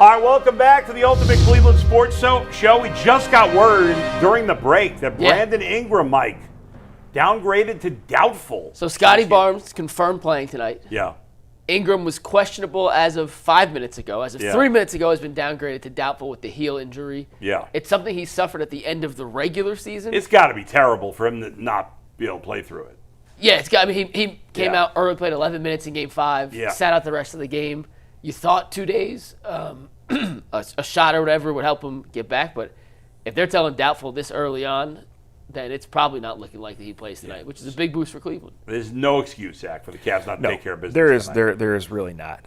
All right, welcome back to the Ultimate Cleveland Sports Show. We just got word during the break that Brandon Ingram, Mike, downgraded to doubtful. So Scotty Barnes confirmed playing tonight. Yeah. Ingram was questionable as of 5 minutes ago. As of 3 minutes ago, has been downgraded to doubtful with the heel injury. Yeah. It's something he suffered at the end of the regular season. It's got to be terrible for him to not be able to play through it. Yeah, it's got. I mean, he came out early, played 11 minutes in Game 5, sat out the rest of the game. You thought 2 days, a shot or whatever would help him get back, but if they're telling doubtful this early on, then it's probably not looking like that he plays tonight, which is a big boost for Cleveland. There's no excuse, Zach, for the Cavs not to take care of business. There is really not.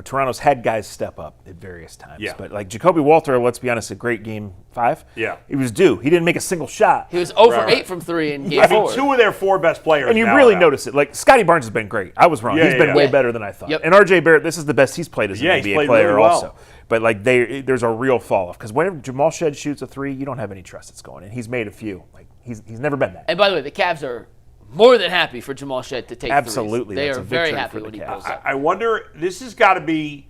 Toronto's had guys step up at various times. Yeah. But like Jacoby Walter, let's be honest, a great Game 5. Yeah. He was due. He didn't make a single shot. He was 0 for 8 from 3 in Game 4. I mean, 2 of their 4 best players. And you really notice it. Like Scotty Barnes has been great. I was wrong. He's been way better than I thought. Yep. And RJ Barrett, this is the best he's played as an NBA player really well. also. But like there's a real fall off because whenever Jamal Shed shoots a 3, you don't have any trust that's going in. He's made a few. Like he's never been that. And by the way, the Cavs are more than happy for Jamal Shed to take Absolutely. threes. They That's are a very victory happy for when the he Cavs. goes up. I wonder, this has got to be,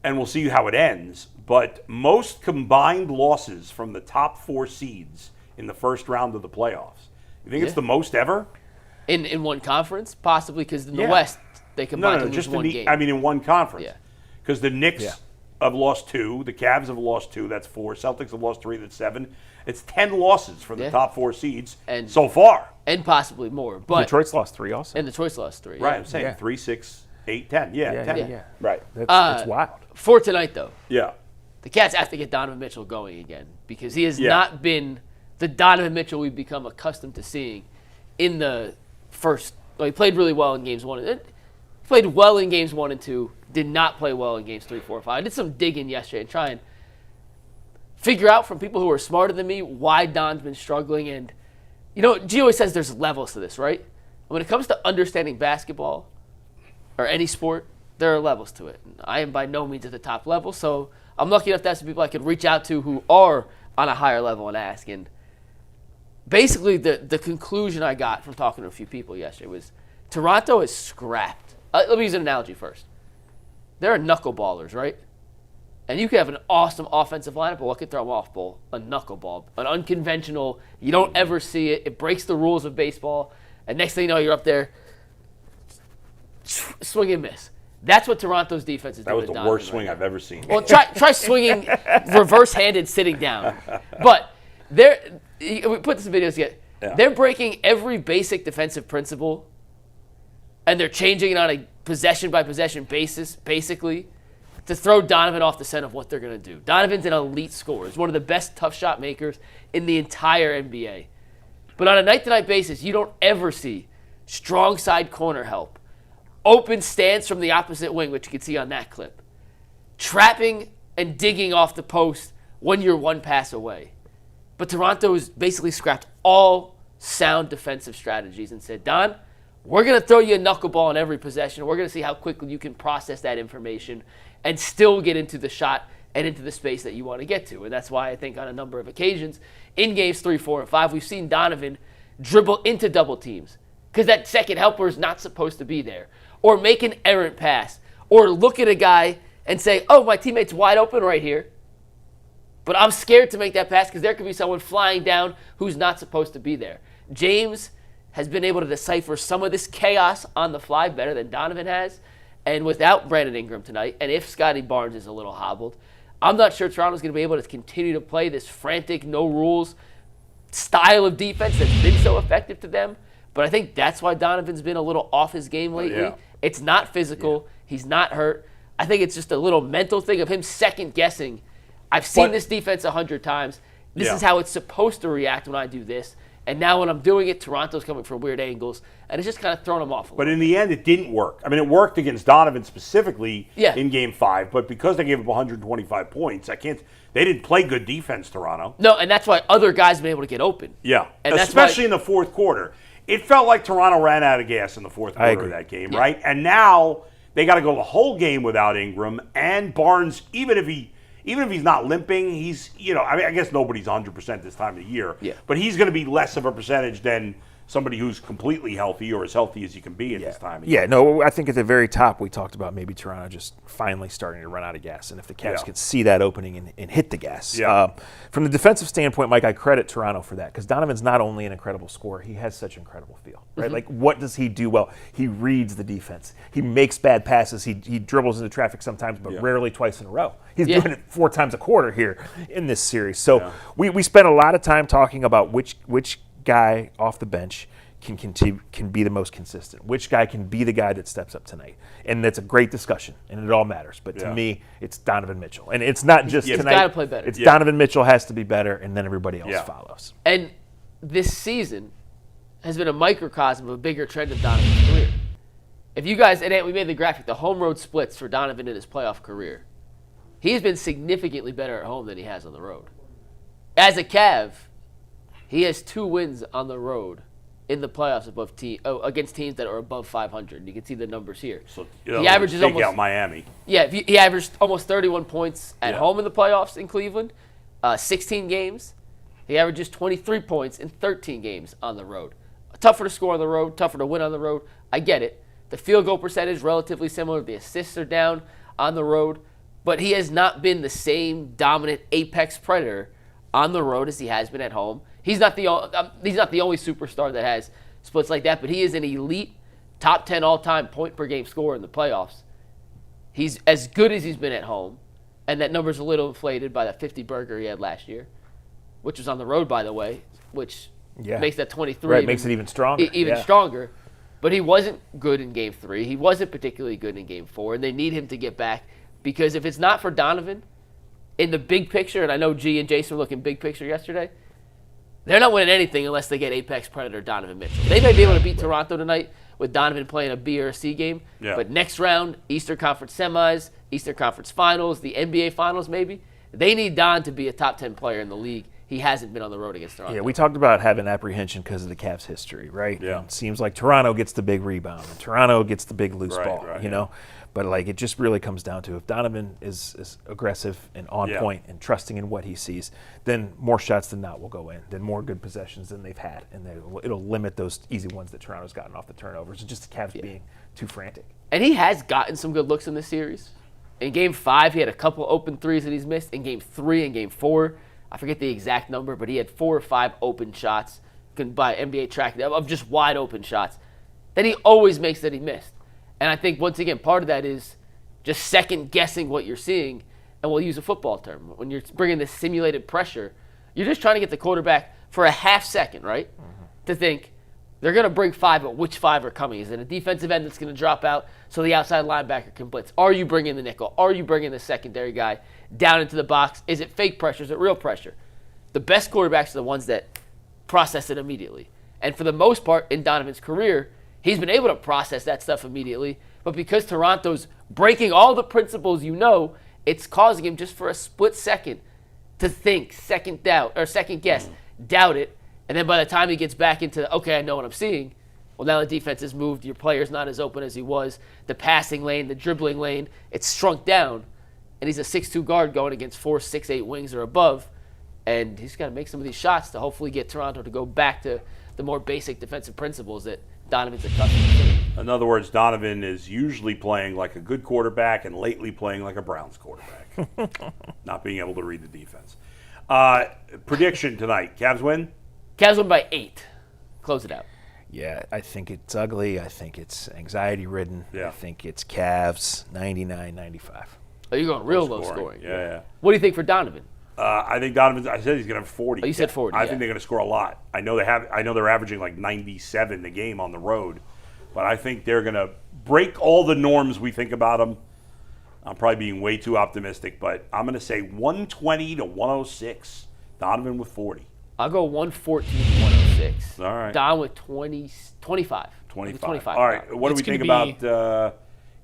and we'll see how it ends, but most combined losses from the top 4 seeds in the first round of the playoffs. You think it's the most ever? In one conference? Possibly, because in the West, they combined to lose one game. I mean, in one conference. Yeah. Because the Knicks have lost 2, the Cavs have lost 2, that's 4, Celtics have lost 3, that's 7. It's 10 losses for the top 4 seeds so far. And possibly more. But Detroit's lost 3 also. And Detroit's lost 3. Right, I'm saying 3, 6, 8, 10. Yeah, 10. Yeah. Right. That's wild. For tonight, though, Yeah. the Cats have to get Donovan Mitchell going again because he has not been the Donovan Mitchell we've become accustomed to seeing in the first. Well, he played really well in games 1. He played well in games 1 and 2. Did not play well in games 3, 4, 5. I did some digging yesterday and try and figure out from people who are smarter than me why Don's been struggling. And, G always says there's levels to this, right? When it comes to understanding basketball or any sport, there are levels to it. And I am by no means at the top level, so I'm lucky enough to have some people I could reach out to who are on a higher level and ask. And basically the conclusion I got from talking to a few people yesterday was Toronto is scrapped. Let me use an analogy first. There are knuckleballers, right? And you could have an awesome offensive lineup, but what could throw them off, Bull? A knuckleball. An unconventional, you don't ever see it. It breaks the rules of baseball. And next thing you know, you're up there, swing and miss. That's what Toronto's defense is doing. That was the worst swing I've ever seen. Well, try swinging reverse-handed sitting down. But we put this in videos together. Yeah. They're breaking every basic defensive principle, and they're changing it on a possession-by-possession basis, basically, to throw Donovan off the scent of what they're going to do. Donovan's an elite scorer. He's one of the best tough shot makers in the entire NBA. But on a night-to-night basis, you don't ever see strong side corner help, open stance from the opposite wing, which you can see on that clip, trapping and digging off the post when you're one pass away. But Toronto has basically scrapped all sound defensive strategies and said, Don, we're going to throw you a knuckleball in every possession. We're going to see how quickly you can process that information and still get into the shot and into the space that you want to get to. And that's why I think on a number of occasions in games 3, 4, and 5, we've seen Donovan dribble into double teams because that second helper is not supposed to be there, or make an errant pass, or look at a guy and say, oh, my teammate's wide open right here, but I'm scared to make that pass because there could be someone flying down who's not supposed to be there. James has been able to decipher some of this chaos on the fly better than Donovan has. And without Brandon Ingram tonight, and if Scotty Barnes is a little hobbled, I'm not sure Toronto's going to be able to continue to play this frantic, no-rules style of defense that's been so effective to them. But I think that's why Donovan's been a little off his game lately. Yeah. It's not physical. Yeah. He's not hurt. I think it's just a little mental thing of him second-guessing. I've seen this defense 100 times. This is how it's supposed to react when I do this. And now when I'm doing it, Toronto's coming from weird angles, and it's just kind of throwing them off a little. But in the end, it didn't work. I mean, it worked against Donovan specifically in Game 5, but because they gave up 125 points, they didn't play good defense, Toronto. No, and that's why other guys have been able to get open. Yeah, and especially in the fourth quarter. It felt like Toronto ran out of gas in the fourth quarter of that game, right? And now they got to go the whole game without Ingram, and Barnes, even if he's not limping, he's, I guess nobody's 100% this time of the year. Yeah. But he's going to be less of a percentage than somebody who's completely healthy or as healthy as you can be at this time. Yeah, no, I think at the very top we talked about maybe Toronto just finally starting to run out of gas. And if the Cavs could see that opening and hit the gas. From the defensive standpoint, Mike, I credit Toronto for that because Donovan's not only an incredible scorer, he has such incredible feel. Right? Like, what does he do well? He reads the defense. He makes bad passes. He dribbles into traffic sometimes, but rarely twice in a row. He's doing it 4 times a quarter here in this series. So we spent a lot of time talking about which guy off the bench can be the most consistent. Which guy can be the guy that steps up tonight? And that's a great discussion, and it all matters. But to me, it's Donovan Mitchell. And it's not just tonight. He's got to play better. It's Donovan Mitchell has to be better, and then everybody else follows. And this season has been a microcosm of a bigger trend of Donovan's career. If you guys, and we made the graphic, the home road splits for Donovan in his playoff career. He's been significantly better at home than he has on the road. As a Cav, he has 2 wins on the road in the playoffs against teams that are above 500. You can see the numbers here. So he averages almost out Miami. Yeah, he averaged almost 31 points at home in the playoffs in Cleveland, 16 games. He averages 23 points in 13 games on the road. Tougher to score on the road, tougher to win on the road. I get it. The field goal percentage relatively similar. The assists are down on the road, but he has not been the same dominant apex predator on the road as he has been at home. He's not the only superstar that has splits like that, but he is an elite top 10 all-time point per game scorer in the playoffs. He's as good as he's been at home, and that number's a little inflated by that 50 burger he had last year, which was on the road, by the way, which makes that 23 right, makes it even stronger. Stronger. But he wasn't good in Game 3. He wasn't particularly good in Game 4, and they need him to get back because if it's not for Donovan, in the big picture, and I know G and Jason were looking big picture yesterday, they're not winning anything unless they get apex predator Donovan Mitchell. They may be able to beat Toronto tonight with Donovan playing a B or a C game, but next round, Eastern Conference semis, Eastern Conference finals, the NBA finals maybe, they need Don to be a top 10 player in the league. He hasn't been on the road against Toronto. Yeah, we talked about having apprehension because of the Cavs' history, right? Yeah. It seems like Toronto gets the big rebound, and Toronto gets the big loose ball, you know? But, like, it just really comes down to if Donovan is aggressive and on point and trusting in what he sees, then more shots than not will go in, then more good possessions than they've had, and it'll limit those easy ones that Toronto's gotten off the turnovers. It's just the Cavs being too frantic. And he has gotten some good looks in this series. In Game 5, he had a couple open threes that he's missed. In Game 3 and Game 4, I forget the exact number, but he had 4 or 5 open shots by NBA track of just wide open shots that he always makes that he missed. And I think, once again, part of that is just second-guessing what you're seeing, and we'll use a football term. When you're bringing this simulated pressure, you're just trying to get the quarterback for a half second, right, to think they're going to bring 5, but which 5 are coming? Is it a defensive end that's going to drop out so the outside linebacker can blitz? Are you bringing the nickel? Are you bringing the secondary guy down into the box? Is it fake pressure? Is it real pressure? The best quarterbacks are the ones that process it immediately. And for the most part in Donovan's career, he's been able to process that stuff immediately, but because Toronto's breaking all the principles it's causing him just for a split second to think, second guess, doubt it, and then by the time he gets back into, okay, I know what I'm seeing, well, now the defense has moved, your player's not as open as he was, the passing lane, the dribbling lane, it's shrunk down, and he's a 6'2 guard going against 4, 6'8 wings or above, and he's got to make some of these shots to hopefully get Toronto to go back to the more basic defensive principles that Donovan's accustomed to. In other words, Donovan is usually playing like a good quarterback and lately playing like a Browns quarterback. Not being able to read the defense. Prediction tonight. Cavs win? Cavs win by 8. Close it out. Yeah, I think it's ugly. I think it's anxiety-ridden. Yeah. I think it's Cavs 99-95. Oh, you're going real low scoring. Yeah. What do you think for Donovan? I think Donovan. I said he's going to have 40. Oh, you said 40. I think they're going to score a lot. I know they're averaging like 97 a game on the road, but I think they're going to break all the norms we think about them. I'm probably being way too optimistic, but I'm going to say 120-106. Donovan with 40. I'll go 114-106. All right. Don with 25. 25. All right. What do we think about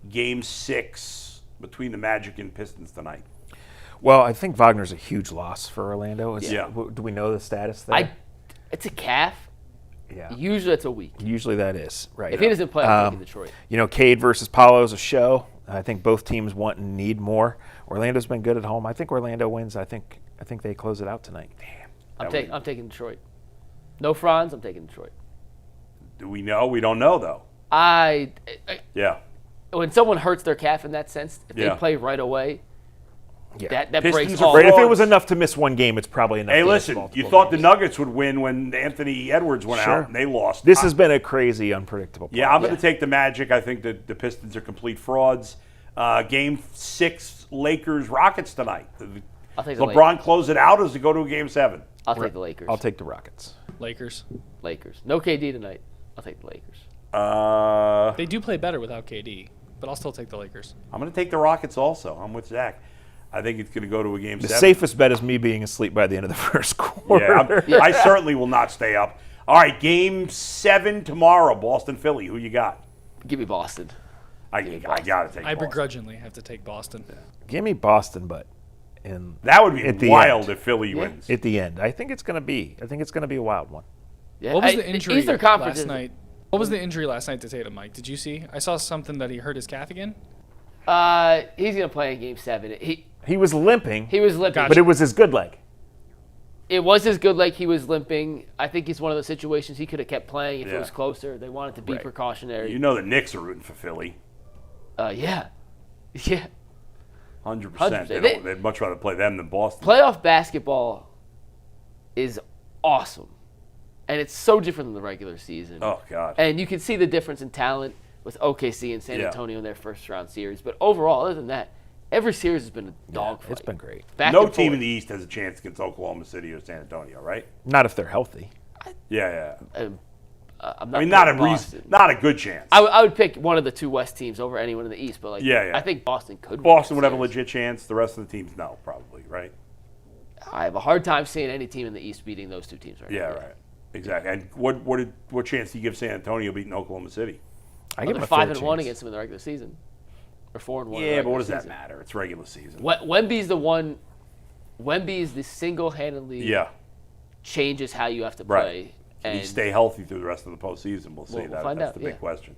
Game 6 between the Magic and Pistons tonight? Well, I think Wagner's a huge loss for Orlando. Yeah. Do we know the status there? It's a calf. Yeah. Usually it's a week. Usually that is, right. If he doesn't play, I'm taking Detroit. Cade versus Paolo is a show. I think both teams want and need more. Orlando's been good at home. I think Orlando wins. I think they close it out tonight. Damn. I'm taking Detroit. No Franz, I'm taking Detroit. Do we know? We don't know, though. Yeah. When someone hurts their calf in that sense, if they play right away, that breaks all. Right, if it was enough to miss one game, it's probably enough. Hey, listen, you thought the Nuggets would win when Anthony Edwards went out, and they lost. This has been a crazy, unpredictable play. Yeah, I'm going to take the Magic. I think the Pistons are complete frauds. Game 6, Lakers-Rockets tonight. I'll take the LeBron Lakers. close it out, or does it go to a Game 7? I'll take the Lakers. I'll take the Rockets. Lakers. No KD tonight. I'll take the Lakers. They do play better without KD, but I'll still take the Lakers. I'm going to take the Rockets also. I'm with Zach. I think it's going to go to a Game 7. The safest bet is me being asleep by the end of the first quarter. Yeah, I certainly will not stay up. All right, Game 7 tomorrow, Boston-Philly. Who you got? Give me Boston. I got to take Boston. I begrudgingly have to take Boston. Give me Boston, but that would be wild if Philly wins. At the end. I think it's going to be a wild one. Yeah. What was the injury Eastern Conference last night? What was the injury last night to Tatum, Mike? Did you see? I saw something that he hurt his calf again. He's going to play in Game 7. He was limping. Gotcha. But it was his good leg. It was his good leg. He was limping. I think it's one of those situations he could have kept playing if it was closer. They wanted to be precautionary. You know the Knicks are rooting for Philly. Yeah. 100%. They'd much rather play them than Boston. Playoff basketball is awesome. And it's so different than the regular season. Oh, God. And you can see the difference in talent with OKC and San Antonio in their first-round series. But overall, other than that, every series has been a dogfight. It's been great. No team in the East has a chance against Oklahoma City or San Antonio, right? Not if they're healthy. I'm not a good chance. I would pick one of the two West teams over anyone in the East, but I think Boston could. Boston would have a legit chance. The rest of the teams, no, probably, right? I have a hard time seeing any team in the East beating those two teams right now. Yeah, right. Exactly. And what chance do you give San Antonio beating Oklahoma City? I give them a 5-1 against them in the regular season, or 4-1. Yeah, but what does that matter? It's regular season. Wemby's the one. Wemby's the single-handedly changes how you have to play. Right. Can he stay healthy through the rest of the postseason? We'll see. We'll find that's out, the big question.